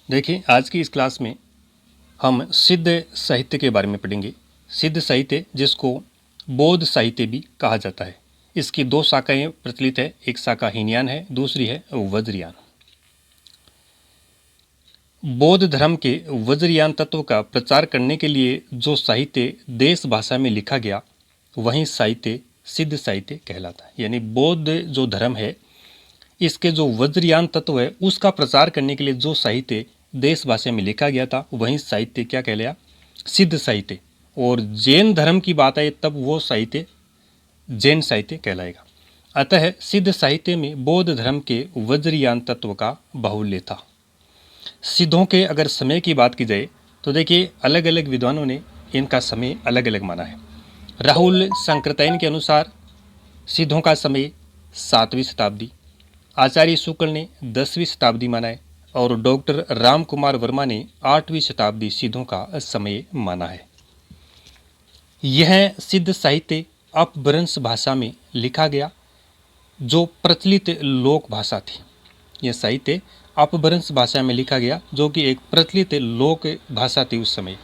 देखिए, आज की इस क्लास में हम सिद्ध साहित्य के बारे में पढ़ेंगे। सिद्ध साहित्य जिसको बौद्ध साहित्य भी कहा जाता है। इसकी दो शाखाएं प्रचलित है, एक शाखा हीनयान है, दूसरी है वज्रयान। बौद्ध धर्म के वज्रयान तत्व का प्रचार करने के लिए जो साहित्य देश भाषा में लिखा गया वही साहित्य सिद्ध साहित्य कहलाता है। यानी बौद्ध जो धर्म है इसके जो वज्रयान तत्व है उसका प्रचार करने के लिए जो साहित्य देश भाषा में लिखा गया था वही साहित्य क्या कहलाया? सिद्ध साहित्य। और जैन धर्म की बात आए तब वो साहित्य जैन साहित्य कहलाएगा। अतः सिद्ध साहित्य में बौद्ध धर्म के वज्रयान तत्व का बाहुल्य था। सिद्धों के अगर समय की बात की जाए तो देखिए, अलग अलग विद्वानों ने इनका समय अलग अलग माना है। राहुल संकृतैन के अनुसार सिद्धों का समय 7वीं शताब्दी, आचार्य शुक्ल ने 10वीं शताब्दी माना है और डॉक्टर राम कुमार वर्मा ने 8वीं शताब्दी सिद्धों का समय माना है। यह सिद्ध साहित्य अपभ्रंश भाषा में लिखा गया जो प्रचलित लोक भाषा थी। यह साहित्य अपभ्रंश भाषा में लिखा गया जो कि एक प्रचलित लोक भाषा थी उस समय।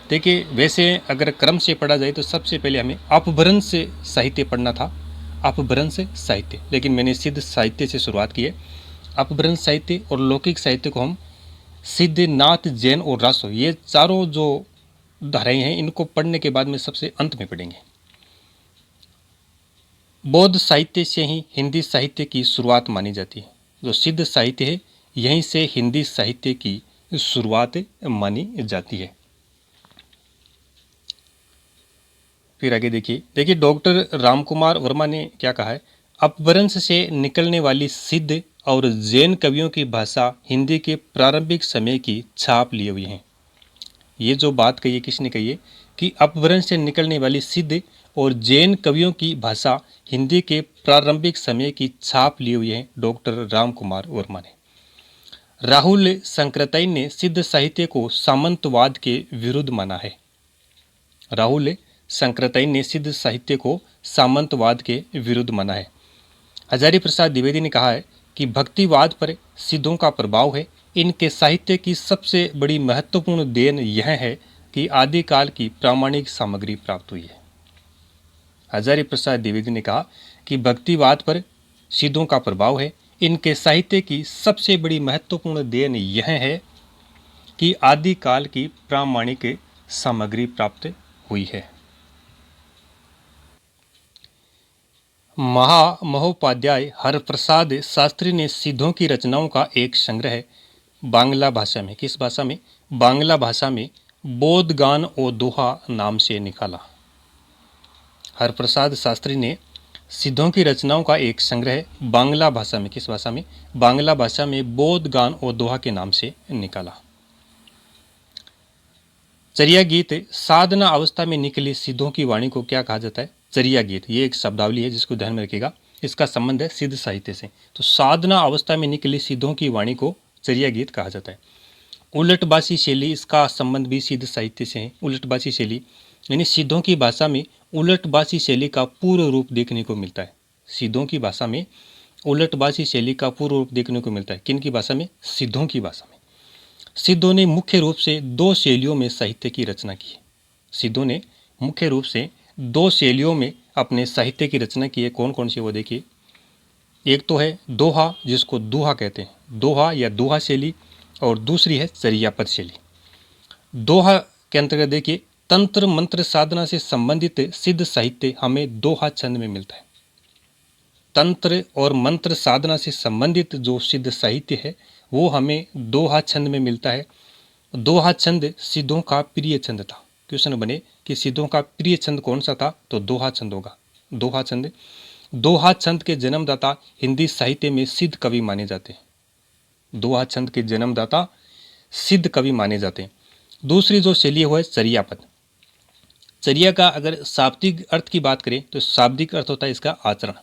देखिए, वैसे अगर क्रम से पढ़ा जाए तो सबसे पहले हमें अपभ्रंश साहित्य पढ़ना था, अपभ्रंश साहित्य। लेकिन मैंने सिद्ध साहित्य से शुरुआत की है। अपभ्रंश साहित्य और लौकिक साहित्य को हम सिद्ध, नाथ, जैन और रासो, ये चारों जो धाराएं हैं इनको पढ़ने के बाद में सबसे अंत में पढ़ेंगे। बौद्ध साहित्य से ही हिंदी साहित्य की शुरुआत मानी जाती है। जो सिद्ध साहित्य है यहीं से हिंदी साहित्य की शुरुआत मानी जाती है। फिर आगे देखिए डॉक्टर रामकुमार वर्मा ने क्या कहा है? अपभ्रंश से निकलने वाली सिद्ध और जैन कवियों की भाषा हिंदी के प्रारंभिक समय की छाप लिए हुए हैं। ये जो बात कही है किसने कही है? कि अपभ्रंश से निकलने वाली सिद्ध और जैन कवियों की भाषा हिंदी के प्रारंभिक समय की छाप लिए हुए हैं डॉक्टर रामकुमार वर्मा ने। राहुल संकृतैन ने सिद्ध साहित्य को सामंतवाद के विरुद्ध माना है। राहुल संकृतैन ने सिद्ध साहित्य को सामंतवाद के विरुद्ध माना है। हजारी प्रसाद द्विवेदी ने कहा है कि भक्तिवाद पर सिद्धों का प्रभाव है। इनके साहित्य की सबसे बड़ी महत्वपूर्ण देन यह है कि आदिकाल की प्रामाणिक सामग्री प्राप्त हुई है। हजारी प्रसाद द्विवेदी ने कहा कि भक्तिवाद पर सिद्धों का प्रभाव है। इनके साहित्य की सबसे बड़ी महत्वपूर्ण देन यह है कि आदिकाल की प्रामाणिक सामग्री प्राप्त हुई है। महोपाध्याय हरप्रसाद शास्त्री ने सिद्धों की रचनाओं का एक संग्रह बांग्ला भाषा में, किस भाषा में? बांग्ला भाषा में बौद्ध गान और दोहा नाम से निकाला। हरप्रसाद शास्त्री ने सिद्धों की रचनाओं का एक संग्रह बांग्ला भाषा में, किस भाषा में? बांग्ला भाषा में बौद्ध गान और दोहा के नाम से निकाला। चर्या गीत साधना अवस्था में निकली सिद्धों की वाणी को क्या कहा जाता है? चर्या गीत। ये एक शब्दावली है जिसको ध्यान में रखिएगा। इसका संबंध है सिद्ध साहित्य से। तो साधना अवस्था में निकली सिद्धों की वाणी को चर्या गीत कहा जाता है। उलटबासी शैली, इसका संबंध भी सिद्ध साहित्य से है। उलटबासी शैली यानी सिद्धों की भाषा में उलटबासी शैली का पूर्व रूप देखने को मिलता है। सिद्धों की भाषा में उलटबासी शैली का पूर्व रूप देखने को मिलता है। किन की भाषा में? सिद्धों की भाषा में। सिद्धों ने मुख्य रूप से दो शैलियों में साहित्य की रचना की है। सिद्धों ने मुख्य रूप से दो शैलियों में अपने साहित्य की रचना की है। कौन कौन सी? वो देखिए, एक तो है दोहा, जिसको दोहा कहते हैं, दोहा या दोहा शैली, और दूसरी है चर्यापद शैली। दोहा के अंतर्गत देखिए, तंत्र मंत्र साधना से संबंधित सिद्ध साहित्य हमें दोहा छंद में मिलता है। तंत्र और मंत्र साधना से संबंधित जो सिद्ध साहित्य है वो हमें दोहा छंद में मिलता है। दोहा छंद सिद्धों का प्रिय छंद था। क्वेश्चन बने कि सिद्धों का प्रिय छंद कौन सा था? तो दोहा छंद होगा। दोहा छंद, दोहा छंद के जन्मदाता हिंदी साहित्य में सिद्ध कवि माने जाते हैं। दोहा छंद के जन्मदाता सिद्ध कवि माने जाते हैं। दूसरी जो शैली है वो है चर्यापद। चर्या का अगर शाब्दिक अर्थ की बात करें तो शाब्दिक अर्थ होता है इसका आचरण।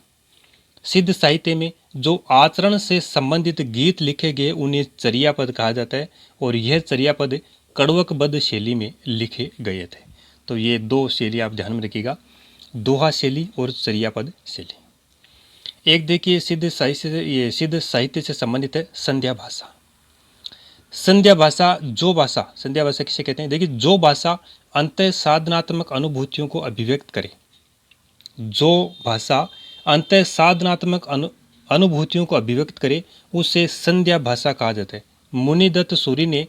सिद्ध साहित्य में जो आचरण से संबंधित गीत लिखे गए उन्हें चर्यापद कहा जाता है और यह चर्यापद कड़वकबद्ध शैली में लिखे गए थे। तो ये दो शैली आप ध्यान में रखिएगा, दोहा शैली और चर्यापद शैली। एक देखिए सिद्ध साहित्य से संबंधित है संध्या भाषा। संध्या भाषा, जो भाषा, संध्या भाषा किसे कहते हैं? देखिए, जो भाषा अंतः साधनात्मक अनुभूतियों को अभिव्यक्त करे, जो भाषा अंतः साधनात्मक अनुभूतियों को अभिव्यक्त करे, उसे संध्या भाषा कहा जाता है। मुनिदत्त सूरि ने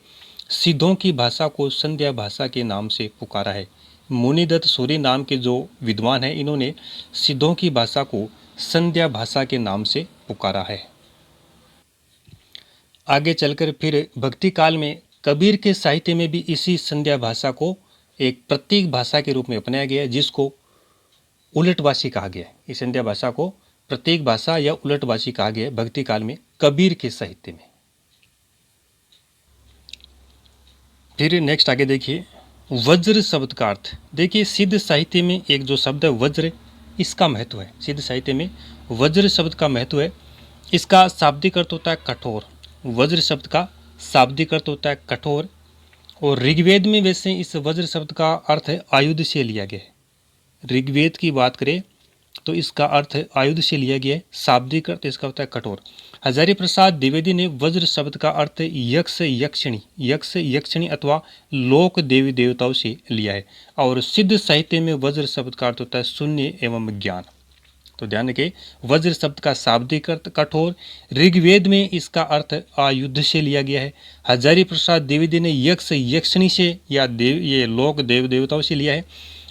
सिद्धों की भाषा को संध्या भाषा के नाम से पुकारा है। मुनिदत्त सूरि नाम के जो विद्वान हैं, इन्होंने सिद्धों की भाषा को संध्या भाषा के नाम से पुकारा है। आगे चलकर फिर भक्ति काल में कबीर के साहित्य में भी इसी संध्या भाषा को एक प्रतीक भाषा के रूप में अपनाया गया है, जिसको उलटवासी कहा गया है। इस संध्या भाषा को प्रतीक भाषा या उलटवासी कहा गया है भक्ति काल में कबीर के साहित्य में। फिर नेक्स्ट आगे देखिए, वज्र शब्द का अर्थ। देखिए, सिद्ध साहित्य में एक जो शब्द है वज्र, इसका महत्व है। सिद्ध साहित्य में वज्र शब्द का महत्व है। इसका शाब्दिक अर्थ होता है कठोर। वज्र शब्द का शाब्दिक अर्थ होता है कठोर, और ऋग्वेद में वैसे इस वज्र शब्द का अर्थ है आयुध से लिया गया है। ऋग्वेद की बात करें तो इसका अर्थ आयुध से लिया गया है, शाब्दिक अर्थ इसका होता है कठोर। हजारी प्रसाद द्विवेदी ने वज्र शब्द का अर्थ यक्ष यक्षिणी अथवा लोक देवी देवताओं से लिया है, और सिद्ध साहित्य में वज्र शब्द का अर्थ होता है शून्य एवं ज्ञान। तो ध्यान रखिए, वज्र शब्द का शाब्दिक अर्थ कठोर, ऋग्वेद में इसका अर्थ आयुध से लिया गया है। हजारी प्रसाद द्विवेदी ने यक्ष यक्षिणी से या ये लोक देव देवताओं से लिया है।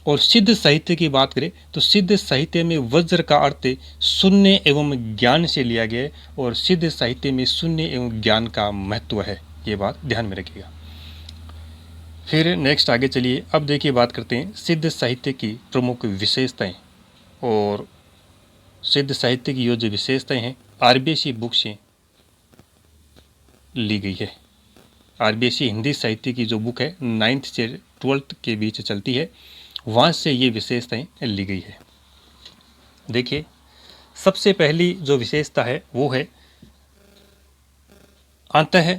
और सिद्ध साहित्य की बात करें तो सिद्ध साहित्य में वज्र का अर्थ शून्य एवं ज्ञान से लिया गया है, और सिद्ध साहित्य में शून्य एवं ज्ञान का महत्व है। ये बात ध्यान में रखिएगा। फिर नेक्स्ट आगे चलिए, अब देखिए बात करते हैं सिद्ध साहित्य की प्रमुख विशेषताएं। और सिद्ध साहित्य की जो विशेषताएं हैं आरबीएसई बुक से ली गई है। आरबीएसई हिंदी साहित्य की जो बुक है 9th से 12th के बीच चलती है, वहाँ से ये विशेषताएं ली गई है। देखिए, सबसे पहली जो विशेषता है वो है अंतः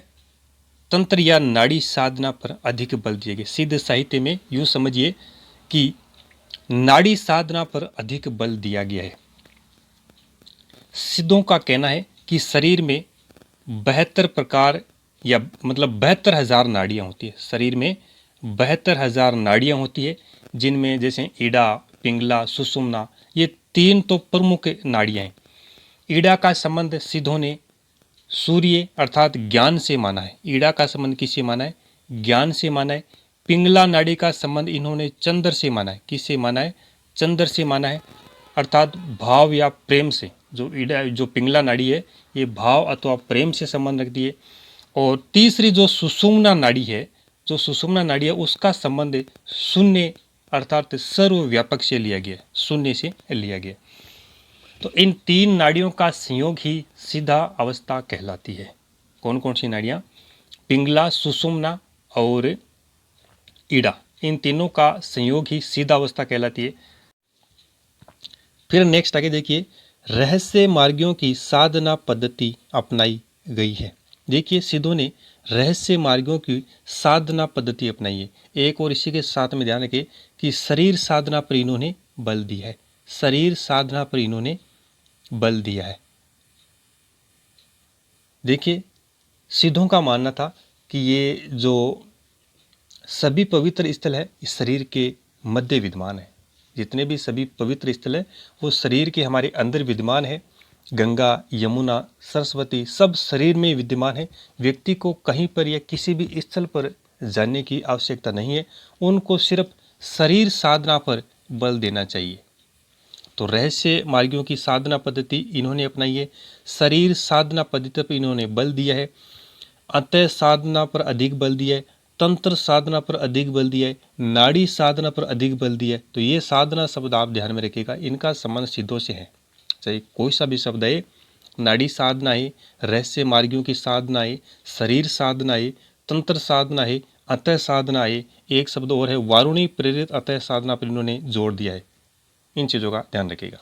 तंत्र या नाड़ी साधना पर अधिक बल दिया गया। सिद्ध साहित्य में यूँ समझिए कि नाड़ी साधना पर अधिक बल दिया गया है। सिद्धों का कहना है कि शरीर में 72 प्रकार या मतलब 72,000 नाड़ियाँ होती है। शरीर में 72,000 नाड़ियाँ होती है, जिनमें जैसे ईड़ा, पिंगला, सुषुम्ना, ये 3 तो प्रमुख नाड़ियाँ हैं। ईड़ा का संबंध सिद्धों ने सूर्य अर्थात ज्ञान से माना है। ईड़ा का संबंध किससे माना है? ज्ञान से माना है। पिंगला नाड़ी का संबंध इन्होंने चंद्र से माना है। किससे माना है? चंद्र से माना है, अर्थात भाव या प्रेम से। जो ईड़ा जो पिंगला नाड़ी है ये भाव अथवा प्रेम से संबंध रखती है। और तीसरी जो सुषुम्ना नाड़ी है, जो सुषुम्ना नाड़ी है उसका संबंध शून्य अर्थात सर्वव्यापक से लिया गया, शून्य से लिया गया। तो इन 3 नाड़ियों का संयोग ही सीधा अवस्था कहलाती है। कौन कौन सी नाड़ियाँ? पिंगला, सुषुम्ना और ईड़ा, इन तीनों का संयोग ही सीधा अवस्था कहलाती है। फिर नेक्स्ट आगे देखिए, रहस्य मार्गियों की साधना पद्धति अपनाई गई है। देखिए, सिद्धों ने रहस्य मार्गों की साधना पद्धति अपनाई है। एक और इसी के साथ में ध्यान रखें कि शरीर साधना पर इन्होंने बल दिया है। शरीर साधना पर इन्होंने बल दिया है। देखिए, सिद्धों का मानना था कि ये जो सभी पवित्र स्थल है इस शरीर के मध्य विद्यमान है। जितने भी सभी पवित्र स्थल है वो शरीर के हमारे अंदर विद्यमान है। गंगा, यमुना, सरस्वती सब शरीर में विद्यमान है। व्यक्ति को कहीं पर या किसी भी स्थल पर जाने की आवश्यकता नहीं है, उनको सिर्फ शरीर साधना पर बल देना चाहिए। तो रहस्य मार्गियों की साधना पद्धति इन्होंने अपनाई है। शरीर साधना पद्धति पर इन्होंने बल दिया है। अंतः साधना पर अधिक बल दिया है। तंत्र साधना पर अधिक बल दिया है। नाड़ी साधना पर अधिक बल दिया है। तो ये साधना शब्द आप ध्यान में रखिएगा, इनका संबंध सिद्धों से है। चाहे कोई सा भी शब्द है, नाड़ी साधना है, रहस्य मार्गियों की साधना है, शरीर साधना है, तंत्र साधना है, अतः साधना है। एक शब्द और है वारुणी प्रेरित अतः साधना पर इन्होंने जोर दिया है। इन चीज़ों का ध्यान रखिएगा।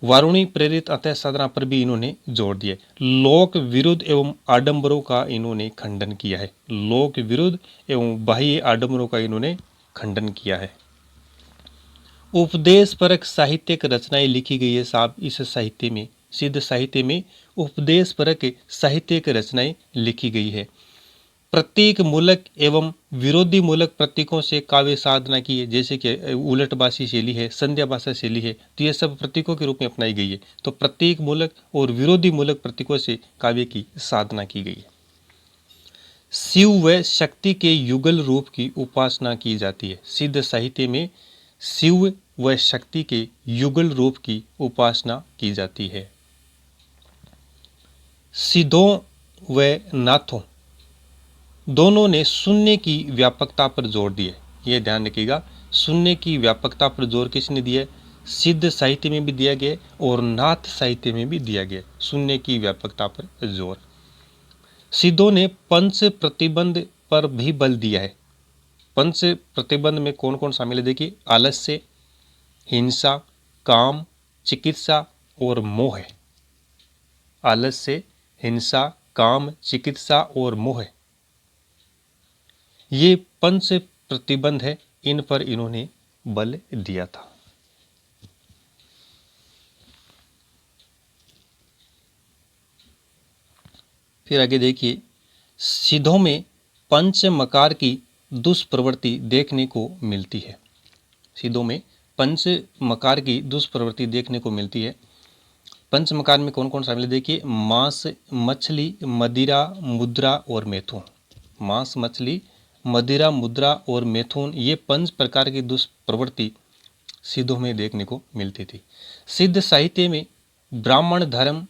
वारुणी प्रेरित अतः साधना पर भी इन्होंने जोर दिया है। लोक विरुद्ध एवं आडंबरों का इन्होंने खंडन किया है। लोक विरुद्ध एवं बाह्य आडंबरों का इन्होंने खंडन किया है। उपदेश परक साहित्यिक रचनाएं लिखी गई है साहब इस साहित्य में। सिद्ध साहित्य में उपदेश परक साहित्यिक रचनाएं लिखी गई है। प्रतीक मूलक एवं विरोधी मूलक प्रतीकों से काव्य साधना की है, जैसे कि उलटभाषी शैली है, संध्या भाषा शैली है, तो ये सब प्रतीकों के रूप में अपनाई गई है। तो प्रतीक मूलक और विरोधी मूलक प्रतीकों से काव्य की साधना की गई है। शिव व शक्ति के युगल रूप की उपासना की जाती है। सिद्ध साहित्य में शिव व शक्ति के युगल रूप की उपासना की जाती है। सिद्धों व नाथों दोनों ने शून्य की व्यापकता पर जोर दिया। यह ध्यान रखिएगा, शून्य की व्यापकता पर जोर किसने दिया? सिद्ध साहित्य में भी दिया गया और नाथ साहित्य में भी दिया गया, शून्य की व्यापकता पर जोर। सिद्धों ने पंच प्रतिबंध पर भी बल दिया है। पंच प्रतिबंध में कौन कौन शामिल है? देखिए, आलस्य, हिंसा, काम, चिकित्सा और मोह। आलस्य, हिंसा, काम, चिकित्सा और मोह, ये पंच प्रतिबंध है, इन पर इन्होंने बल दिया था। फिर आगे देखिए, सिद्धों में पंच मकार की दुष्प्रवृत्ति देखने को मिलती है। सिद्धों में पंच मकार की दुष्प्रवृत्ति देखने को मिलती है। पंच मकार में कौन कौन शामिल है? देखिए, मांस, मछली, मदिरा, मुद्रा और मैथुन। मांस, मछली, मदिरा, मुद्रा और मैथुन, ये 5 प्रकार की दुष्प्रवृत्ति सिद्धों में देखने को मिलती थी। सिद्ध साहित्य में ब्राह्मण धर्म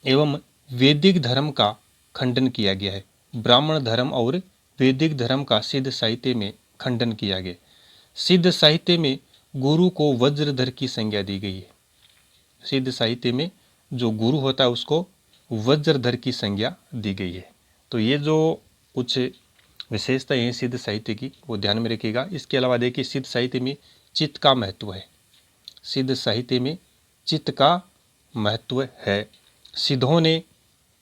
एवं वैदिक धर्म का खंडन किया गया है। ब्राह्मण धर्म और वैदिक धर्म का सिद्ध साहित्य में खंडन किया गया। सिद्ध साहित्य में गुरु को वज्रधर की संज्ञा दी गई है। सिद्ध साहित्य में जो गुरु होता है उसको वज्रधर की संज्ञा दी गई है। तो ये जो कुछ विशेषता है सिद्ध साहित्य की, वो ध्यान में रखिएगा। इसके अलावा देखिए, सिद्ध साहित्य में चित्त का महत्व है। सिद्ध साहित्य में चित्त का महत्व है। सिद्धों ने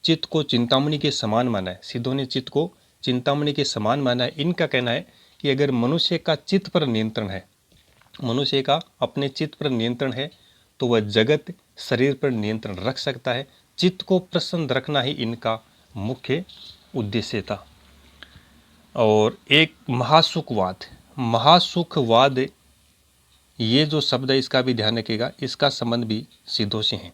चित्त को चिंतामणि के समान माना है। सिद्धों ने चित्त को चिंतामणि के समान माना है। इनका कहना है कि अगर मनुष्य का चित्त पर नियंत्रण है, मनुष्य का अपने चित्त पर नियंत्रण है, तो वह जगत शरीर पर नियंत्रण रख सकता है। चित्त को प्रसन्न रखना ही इनका मुख्य उद्देश्य था। और एक महासुखवाद, महासुखवाद ये जो शब्द है इसका भी ध्यान रखिएगा, इसका संबंध भी सिद्धों से है।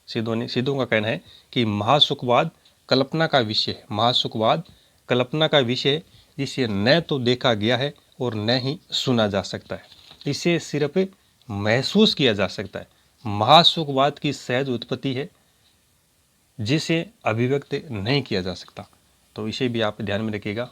सिद्धों का कहना है कि महासुखवाद कल्पना का विषय है। महासुखवाद कल्पना का विषय, जिसे न तो देखा गया है और न ही सुना जा सकता है, इसे सिर्फ महसूस किया जा सकता है। महासुखवाद की सहज उत्पत्ति है जिसे अभिव्यक्त नहीं किया जा सकता। तो इसे भी आप ध्यान में रखिएगा।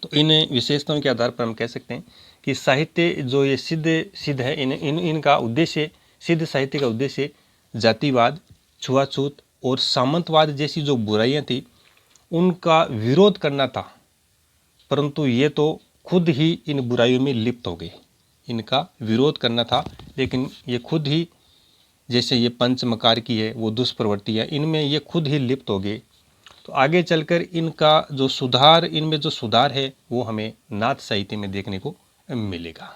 तो इन विशेषताओं के आधार पर हम कह सकते हैं कि साहित्य जो ये सिद्ध है, इनका उद्देश्य, सिद्ध साहित्य का उद्देश्य जातिवाद, छुआछूत और सामंतवाद जैसी जो बुराइयां थी उनका विरोध करना था, परंतु ये तो खुद ही इन बुराइयों में लिप्त हो गए। इनका विरोध करना था, लेकिन ये खुद ही, जैसे ये पंचमकार की है वो दुष्प्रवृत्तियाँ, इनमें ये खुद ही लिप्त हो गए। तो आगे चलकर इनका जो सुधार, इनमें जो सुधार है वो हमें नाथ साहित्य में देखने को मिलेगा।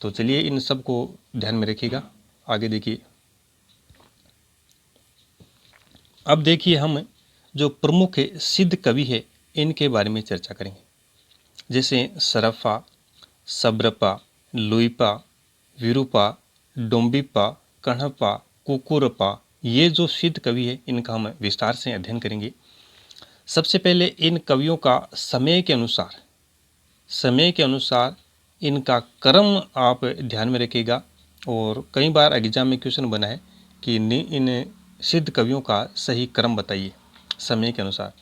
तो चलिए इन सब को ध्यान में रखिएगा। आगे देखिए, अब देखिए हम जो प्रमुख सिद्ध कवि है इनके बारे में चर्चा करेंगे। जैसे सरफा, सब्रपा, लुइपा, विरूपा, डोम्बिपा, कण्हपा, कुकुरपा, ये जो सिद्ध कवि है इनका हम विस्तार से अध्ययन करेंगे। सबसे पहले इन कवियों का समय के अनुसार इनका क्रम आप ध्यान में रखिएगा। और कई बार एग्जाम में क्वेश्चन बना है कि इन सिद्ध कवियों का सही क्रम बताइए समय के अनुसार।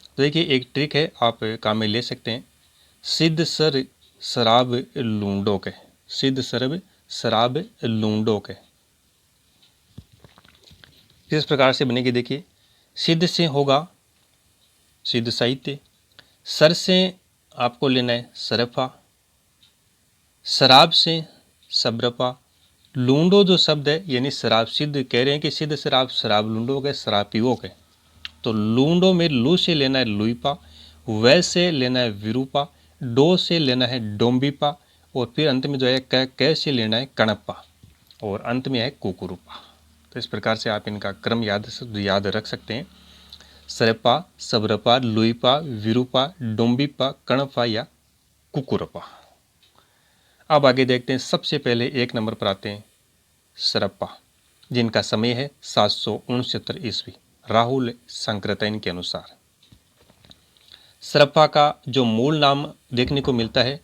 तो देखिए, एक ट्रिक है, आप काम में ले सकते हैं। सिद्ध सर शराब लूंडो के, सिद्ध सरब शराब लूंडो के, इस प्रकार से बनेगी। देखिए, सिद्ध से होगा सिद्ध साहित्य, सर से आपको लेना है सरफा, शराब से सब्रपा, लूंडो जो शब्द है यानी शराब, सिद्ध कह रहे हैं कि सिद्ध शराब शराब लूंडो के, शराब पीवो के। तो लूंडो में लू से लेना है लुइपा, वै से लेना है विरूपा, डो से लेना है डोम्बिपा, और फिर अंत में जो है कै से लेना है कणप्पा, और अंत में है कुकुरुपा। तो इस प्रकार से आप इनका क्रम याद रख सकते हैं। सरपा, सबरपा, लुईपा, विरूपा, डोंबिपा, कणपा या कुकुरपा। अब आगे देखते हैं। सबसे पहले 1 नंबर पर आते हैं सरप्पा, जिनका समय है 769 ईस्वी राहुल संकृतन के अनुसार। सरप्पा का जो मूल नाम देखने को मिलता है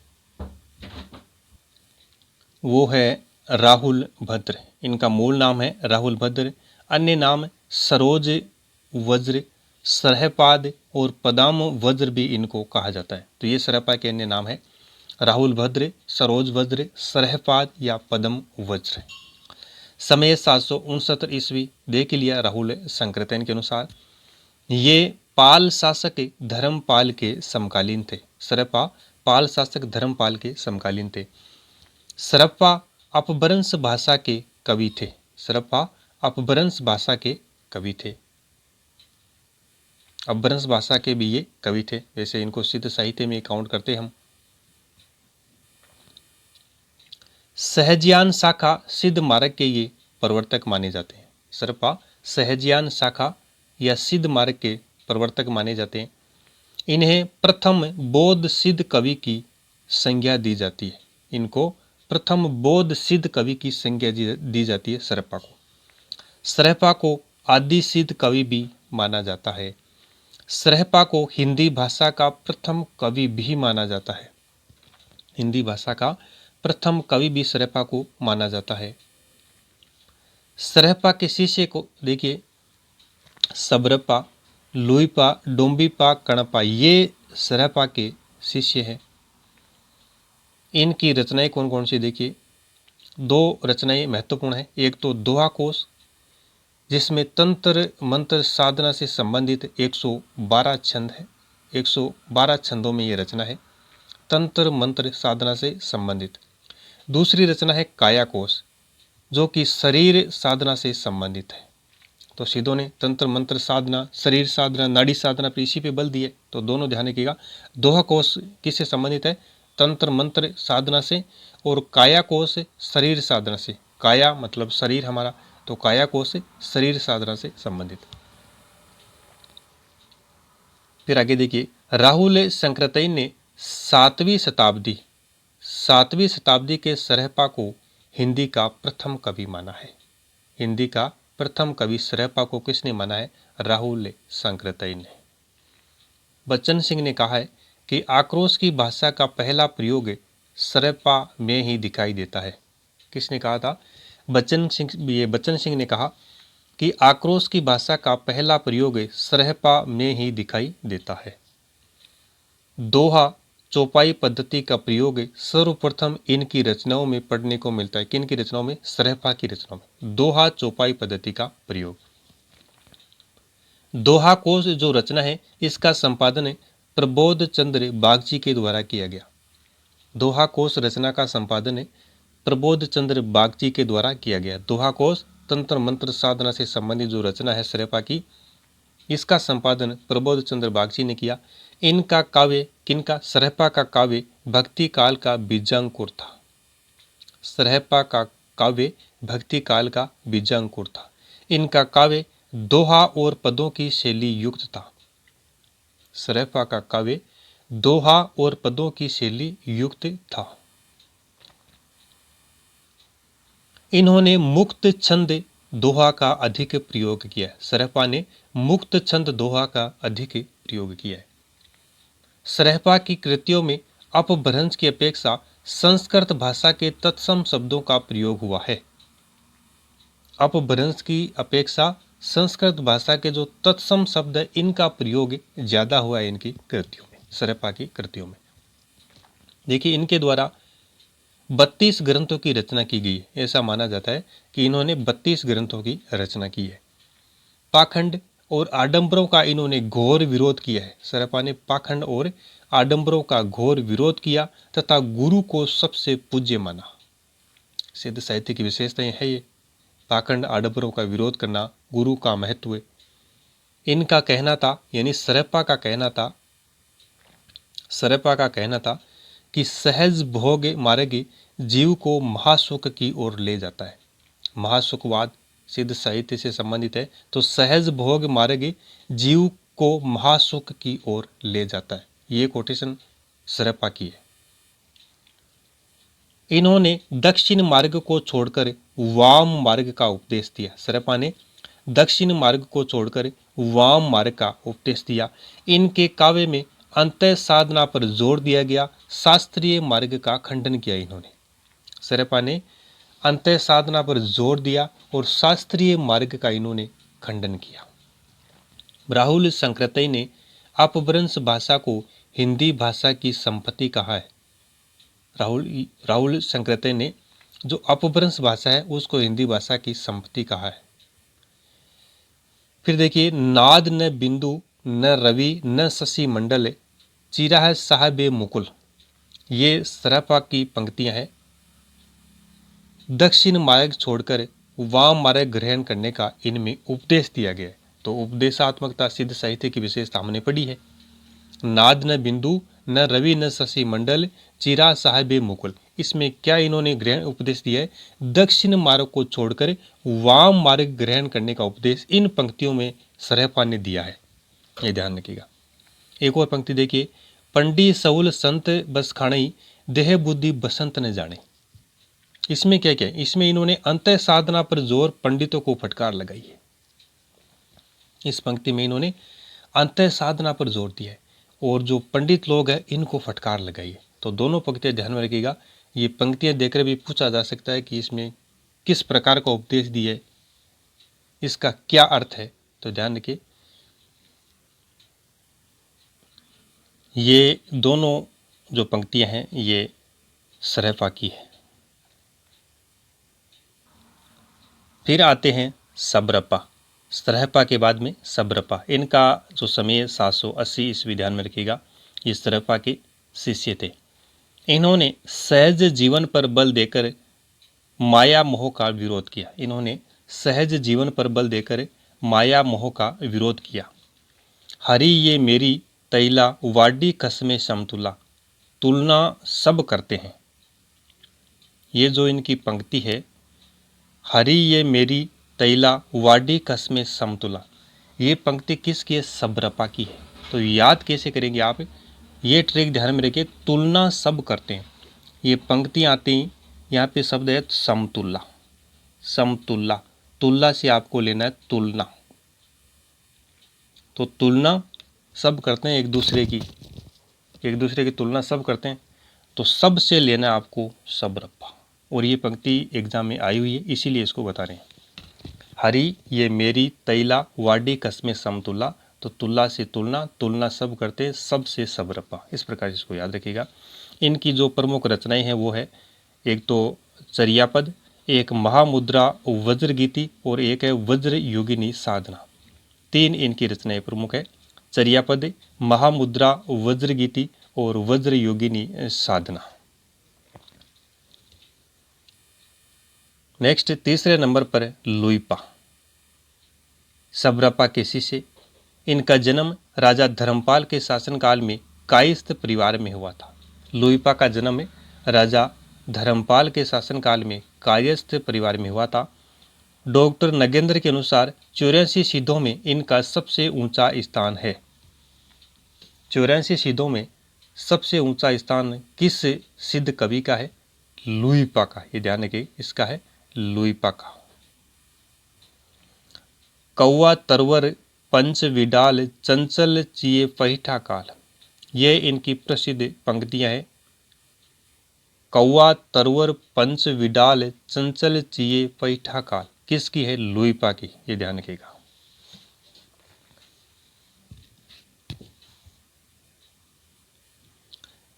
वो है राहुल भद्र। इनका मूल नाम है राहुल भद्र। अन्य नाम सरोज वज्र, सरहपाद और पदाम वज्र भी इनको कहा जाता है। तो ये सरप्पा के अन्य नाम है राहुल भद्र, सरोज वज्र, सरहपाद या पदम वज्र। समय 769 ईस्वी देख लिया राहुल संकृतन के अनुसार। ये पाल शासक धर्मपाल के समकालीन थे। सरप्पा पाल शासक धर्मपाल के समकालीन थे। सरप्पा अपभ्रंश भाषा के कवि थे। सरप्पा अपभ्रंश भाषा के कवि थे। अपभ्रंश भाषा के भी ये कवि थे। वैसे इनको सिद्ध साहित्य में काउंट करते हम। सहजयान शाखा सिद्ध मार्ग के ये प्रवर्तक माने जाते हैं। सरप्पा सहजयान शाखा या सिद्ध मार्ग के प्रवर्तक माने जाते हैं। इन्हें प्रथम बौद्ध सिद्ध कवि की संज्ञा दी जाती है। इनको प्रथम बौद्ध सिद्ध कवि की संज्ञा दी जाती है सरप्पा को। सरप्पा को आदि सिद्ध कवि भी माना जाता है। सरप्पा को हिंदी भाषा का प्रथम कवि भी माना जाता है। हिंदी भाषा का प्रथम कवि भी सरप्पा को माना जाता है। सरप्पा के शिष्य को देखिए, सबरपा, लुईपा, डोंबिपा, कणपा ये सरप्पा के शिष्य हैं। इनकी रचनाएं कौन कौन सी देखिए, 2 रचनाएं महत्वपूर्ण हैं। एक तो दोहा कोश, जिसमें तंत्र मंत्र साधना से संबंधित 112 छंद है। 112 छंदों में ये रचना है, तंत्र मंत्र साधना से संबंधित। दूसरी रचना है काया कोश, जो कि शरीर साधना से संबंधित है। तो सिद्धों ने तंत्र मंत्र साधना, शरीर साधना, नाड़ी साधना पर इसी पे बल दिए। तो दोनों ध्यान रखिएगा। दोहा कोश किससे संबंधित है? तंत्र मंत्र साधना से। और काया कोश शरीर साधना से। काया मतलब शरीर हमारा, तो काया कोश शरीर साधना से संबंधित। फिर आगे देखिए, राहुल संकृतन ने 7वीं शताब्दी के सरप्पा को हिंदी का प्रथम कवि माना है। हिंदी का प्रथम कवि सरप्पा को किसने माना है? राहुल संकृतन ने। बच्चन सिंह ने कहा है कि आक्रोश की भाषा का पहला प्रयोग सरप्पा में ही दिखाई देता है। किसने कहा था? बच्चन सिंह ने कहा कि आक्रोश की भाषा का पहला प्रयोग सरप्पा में ही दिखाई देता है। दोहा चौपाई पद्धति का प्रयोग सर्वप्रथम इनकी रचनाओं में पढ़ने को मिलता है। किन की रचनाओं में? सरप्पा की रचनाओं में दोहा चौपाई पद्धति का प्रयोग। दोहा कोश जो रचना है, इसका संपादन प्रबोध चंद्र बागची के द्वारा किया गया। दोहा कोश रचना का संपादन प्रबोध चंद्र बागची के द्वारा किया गया। दोहा कोश तंत्र मंत्र साधना से संबंधित जो रचना है सरप्पा की, इसका संपादन प्रबोध चंद्र बागची ने किया। इनका काव्य, किनका? सरप्पा का काव्य भक्ति काल का बीजांकुर था। सरप्पा का काव्य भक्ति काल का बीजांकुर था। इनका काव्य दोहा और पदों की शैली युक्त था। सरप्पा का काव्य दोहा और पदों की शैली युक्त था। इन्होंने मुक्त छंद दोहा का अधिक प्रयोग किया है। सरप्पा ने मुक्त छंद दोहा का अधिक प्रयोग किया है। सरप्पा की कृतियों में अपभ्रंश की अपेक्षा संस्कृत भाषा के तत्सम शब्दों का प्रयोग हुआ है। अपभ्रंश की अपेक्षा संस्कृत भाषा के जो तत्सम शब्द है, इनका प्रयोग ज्यादा हुआ है इनकी कृतियों में, सरप्पा की कृतियों में। देखिए, इनके द्वारा 32 ग्रंथों की रचना की गई है। ऐसा माना जाता है कि इन्होंने 32 ग्रंथों की रचना की है। पाखंड और आडंबरों का इन्होंने घोर विरोध किया है। सरप्पा ने पाखंड और आडंबरों का घोर विरोध किया तथा गुरु को सबसे पूज्य माना। सिद्ध साहित्य की विशेषताएं है ये, पाखंड आडंबरों का विरोध करना, गुरु का महत्व। इनका कहना था, यानी सरप्पा का कहना था कि सहज भोग मार्ग जीव को महासुख की ओर ले जाता है। महासुखवाद सिद्ध साहित्य से संबंधित है। तो सहज भोग मार्ग जीव को महासुख की ओर ले जाता है। ये कोटेशन सरपा की है। इन्होंने दक्षिण मार्ग को छोड़कर वाम मार्ग का उपदेश दिया। सरपा ने दक्षिण मार्ग को छोड़कर वाम मार्ग का उपदेश दिया। इनके काव्य में अंतः साधना पर जोर दिया गया, शास्त्रीय मार्ग का खंडन किया। इन्होंने सरपा ने अंतः साधना पर जोर दिया और शास्त्रीय मार्ग का इन्होंने खंडन किया। राहुल संकृतई ने अपभ्रंश भाषा को हिंदी भाषा की संपत्ति कहा है। राहुल संकृतई ने जो अपभ्रंश भाषा है उसको हिंदी भाषा की संपत्ति कहा है। फिर देखिए, नाद न बिंदु न रवि न शशि मंडल चीरा है साहबे मुकुल। ये सरपा की पंक्तियां हैं। दक्षिण मार्ग छोड़कर वाम मार्ग ग्रहण करने का इनमें उपदेश दिया गया है। तो उपदेशात्मकता सिद्ध साहित्य की विशेषता हमने पढ़ी है। नाद न बिंदु न रवि न शशि मंडल चिरा साहबे मुकुल। इसमें क्या इन्होंने ग्रहण उपदेश दिया है? दक्षिण मार्ग को छोड़कर वाम मार्ग ग्रहण करने का उपदेश इन पंक्तियों में सरपा ने दिया है। ये ध्यान रखिएगा। एक और पंक्ति देखिए, पंडित सउल संत बस खाणई देह बुद्धि बसंत न जाने। इसमें क्या क्या है? इसमें इन्होंने अंतः साधना पर जोर पंडितों को फटकार लगाई है। इस पंक्ति में इन्होंने अंतः साधना पर जोर दिया है और जो पंडित लोग हैं इनको फटकार लगाई है। तो दोनों पंक्तियां ध्यान में रखिएगा। ये पंक्तियां देखकर भी पूछा जा सकता है कि इसमें किस प्रकार का उपदेश दिया है, इसका क्या अर्थ है। तो ध्यान रखिए, ये दोनों जो पंक्तियां हैं ये सरपा की है। फिर आते हैं सबरपा। सरपा के बाद में सबरपा। इनका जो समय 780 ईस्वी, ध्यान में रखिएगा। ये सरपा के शिष्य थे। इन्होंने सहज जीवन पर बल देकर माया मोह का विरोध किया। इन्होंने सहज जीवन पर बल देकर माया मोह का विरोध किया। हरि ये मेरी तैला वाडी कसमे समतुला, तुलना सब करते हैं। ये जो इनकी पंक्ति है, हरि ये मेरी तैला वाडी कसमे समतुला, ये पंक्ति किसकी है? सबरपा की है। तो याद कैसे करेंगे आप? ये ट्रिक ध्यान में रखिए। तुलना सब करते हैं, ये पंक्ति आती हैं, यहाँ पे शब्द है समतुला। समतुला, तुलना से आपको लेना है तुलना। तो तुलना सब करते हैं, एक दूसरे की तुलना सब करते हैं। तो सब से लेना आपको सबरपा। और ये पंक्ति एग्जाम में आई हुई है, इसीलिए इसको बता रहे हैं। हरि ये मेरी तैला वाडी कसमे समतुला, तो तुला से तुलना, तुलना सब करते हैं, सब से सबरपा। इस प्रकार इसको याद रखिएगा। इनकी जो प्रमुख रचनाएं हैं वो है, एक तो चर्यापद, एक महामुद्रा वज्र गीति और एक है वज्र योगिनी साधना। तीन इनकी रचनाएं प्रमुख है, चर्यापद, महामुद्रा वज्र गीति और वज्र योगिनी साधना। नेक्स्ट तीसरे नंबर पर लुइपा, सबरपा के शिष्य। इनका जन्म राजा धर्मपाल के शासनकाल में कायस्थ परिवार में हुआ था। लुइपा का जन्म राजा धर्मपाल के शासनकाल में कायस्थ परिवार में हुआ था। डॉक्टर नगेंद्र के अनुसार 84 सिद्धों में इनका सबसे ऊंचा स्थान है। 84 सिद्धों में सबसे ऊंचा स्थान किस सिद्ध कवि का है? लुइपा का। ये ध्यान रखिए, इसका है लुइपा का। कौआ तरवर पंच विडाल चंचल चिए पहिठा काल, ये इनकी प्रसिद्ध पंक्तियां हैं। कौआ तरवर पंच विडाल चंचल चिए पैठा काल, किसकी है? लुइपा की। ये ध्यान रखिएगा।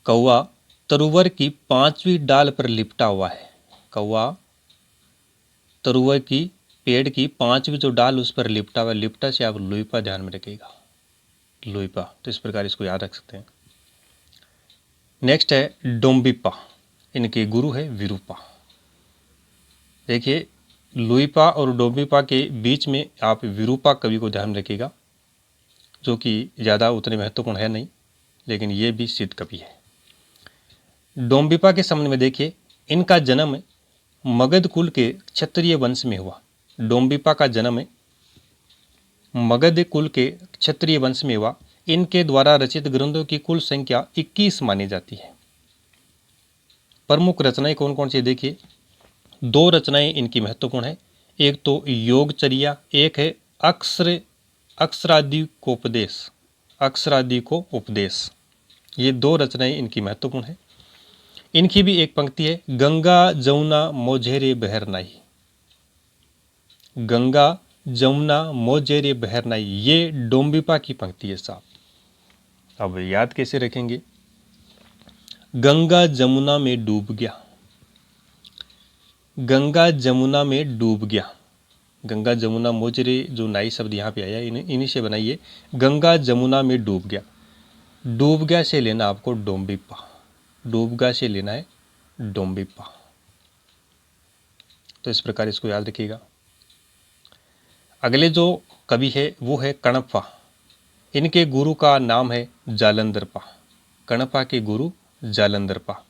कौआ तरुवर की 5वीं डाल पर लिपटा हुआ है। कौआ तरुवर की पेड़ की 5वीं जो डाल उस पर लिपटा हुआ, लिपटा से आप लुइपा ध्यान में रखिएगा। लुइपा, तो इस प्रकार इसको याद रख सकते हैं। नेक्स्ट है डोम्बिपा, इनके गुरु है विरूपा। देखिए, लुइपा और डोम्बिपा के बीच में आप विरूपा कवि को ध्यान रखिएगा, जो कि ज़्यादा उतने महत्वपूर्ण है नहीं, लेकिन ये भी सिद्ध कवि है। डोम्बिपा के संबंध में देखिए, इनका जन्म मगध कुल के क्षत्रिय वंश में हुआ। डोम्बिपा का जन्म मगध कुल के क्षत्रिय वंश में हुआ। इनके द्वारा रचित ग्रंथों की कुल संख्या 21 मानी जाती है। प्रमुख रचनाएं कौन कौन सी देखिए, 2 रचनाएं इनकी महत्वपूर्ण है। एक तो योगचर्या, एक है अक्षरादि को उपदेश। ये 2 रचनाएं इनकी महत्वपूर्ण है। इनकी भी एक पंक्ति है, गंगा जमुना मोझेरे बहर नाई। गंगा जमुना मोझेरे बहर नाई, ये डोंबिपा की पंक्ति है साहब। अब याद कैसे रखेंगे, गंगा जमुना में डूब गया, गंगा जमुना में डूब गया। गंगा जमुना मोजरे जो नाई शब्द यहाँ पे आया, इन्हीं से बनाइए, गंगा जमुना में डूब गया। डूब गया से लेना आपको डोंबिपा, डूबगा से लेना है डोंबिपा। तो इस प्रकार इसको याद रखिएगा। अगले जो कवि है वो है कणप्पा। इनके गुरु का नाम है जालंधरपा। कणप्पा के गुरु जालंधरपा।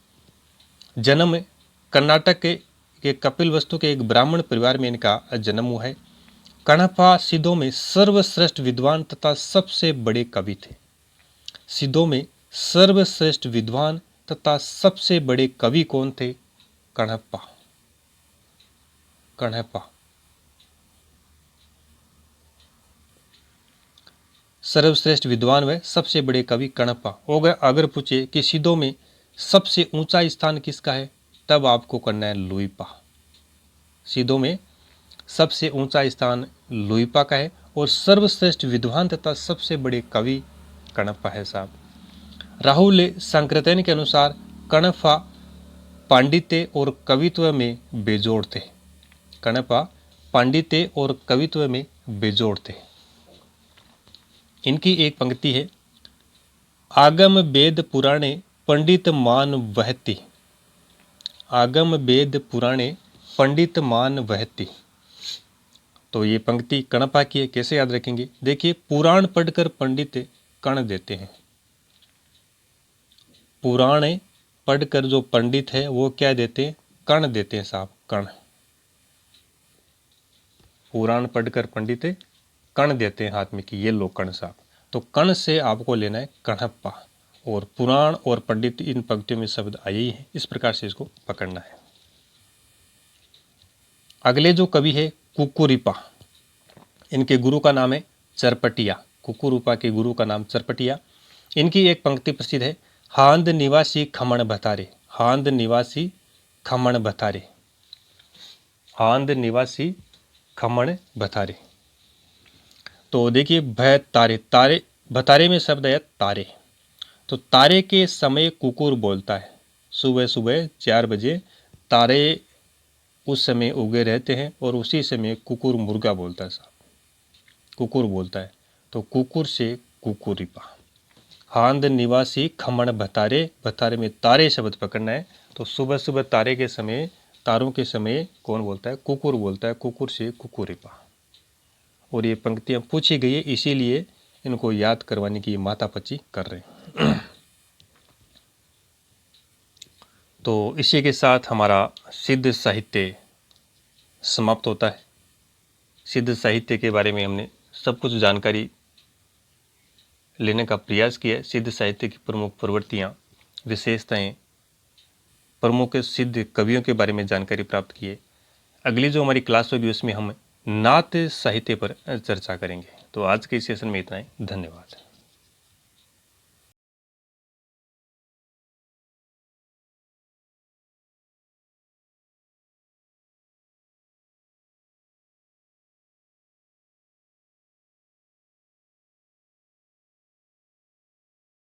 जन्म कर्नाटक के कपिलवस्तु के एक ब्राह्मण परिवार में इनका जन्म हुआ है। कणप्पा सिद्धों में सर्वश्रेष्ठ विद्वान तथा सबसे बड़े कवि थे। सिद्धों में सर्वश्रेष्ठ विद्वान तथा सबसे बड़े कवि कौन थे? कणप्पा। कणप्पा सर्वश्रेष्ठ विद्वान व सबसे बड़े कवि कणप्पा। अगर पूछे कि सिद्धों में सबसे ऊंचा स्थान किसका है, तब आपको करना है लुइपा। सिद्धों में सबसे ऊंचा स्थान लुइपा का है और सर्वश्रेष्ठ विद्वान तथा सबसे बड़े कवि कणप्पा है साहब। राहुल संकृतन के अनुसार कणप्पा पांडित्य और कवित्व में बेजोड़ थे। कणप्पा पांडित्य और कवित्व में बेजोड़ थे। इनकी एक पंक्ति है, आगम वेद पुराणे पंडित मान वहति। आगम वेद पुराणे पंडित मान वहति। तो ये पंक्ति कणप्पा की है। कैसे याद रखेंगे, देखिए, पुराण पढ़कर पंडित कण देते हैं। पुराण पढ़कर जो पंडित है वो क्या देते हैं? कण देते हैं साहब, कण। पुराण पढ़कर पंडित कण देते हैं हाथ में कि ये लो कण साहब। तो कण से आपको लेना है कणप्पा, और पुराण और पंडित इन पंक्तियों में शब्द आए ही हैं। इस प्रकार से इसको पकड़ना है। अगले जो कवि है कुकुरिपा। इनके गुरु का नाम है चरपटिया। कुकुरिपा के गुरु का नाम चरपटिया। इनकी एक पंक्ति प्रसिद्ध है, हांद निवासी खमण भतारे। हांद निवासी खमण भतारे। हांद निवासी खमण भतारे। तो देखिए, भय तारे, तारे भतारे में शब्द है तारे। तो तारे के समय कुकुर बोलता है। सुबह सुबह 4 बजे तारे उस समय उगे रहते हैं और उसी समय कुकुर मुर्गा बोलता है साहब, कुकुर बोलता है। तो कुकुर से कुकुरिपा। हांद निवासी खमण भतारे, भतारे में तारे शब्द पकड़ना है। तो सुबह सुबह तारे के समय, तारों के समय कौन बोलता है? कुकुर बोलता है। कुकुर से कुकुरिपा। और ये पंक्तियां पूछी गई है, इसीलिए इनको याद करवाने की मातापची कर रहे हैं। तो इसी के साथ हमारा सिद्ध साहित्य समाप्त होता है। सिद्ध साहित्य के बारे में हमने सब कुछ जानकारी लेने का प्रयास किया है। सिद्ध साहित्य की प्रमुख प्रवृत्तियाँ, विशेषताएं, प्रमुख सिद्ध कवियों के बारे में जानकारी प्राप्त की है। अगली जो हमारी क्लास होगी उसमें हम नाट्य साहित्य पर चर्चा करेंगे। तो आज के सेशन में इतना ही। धन्यवाद।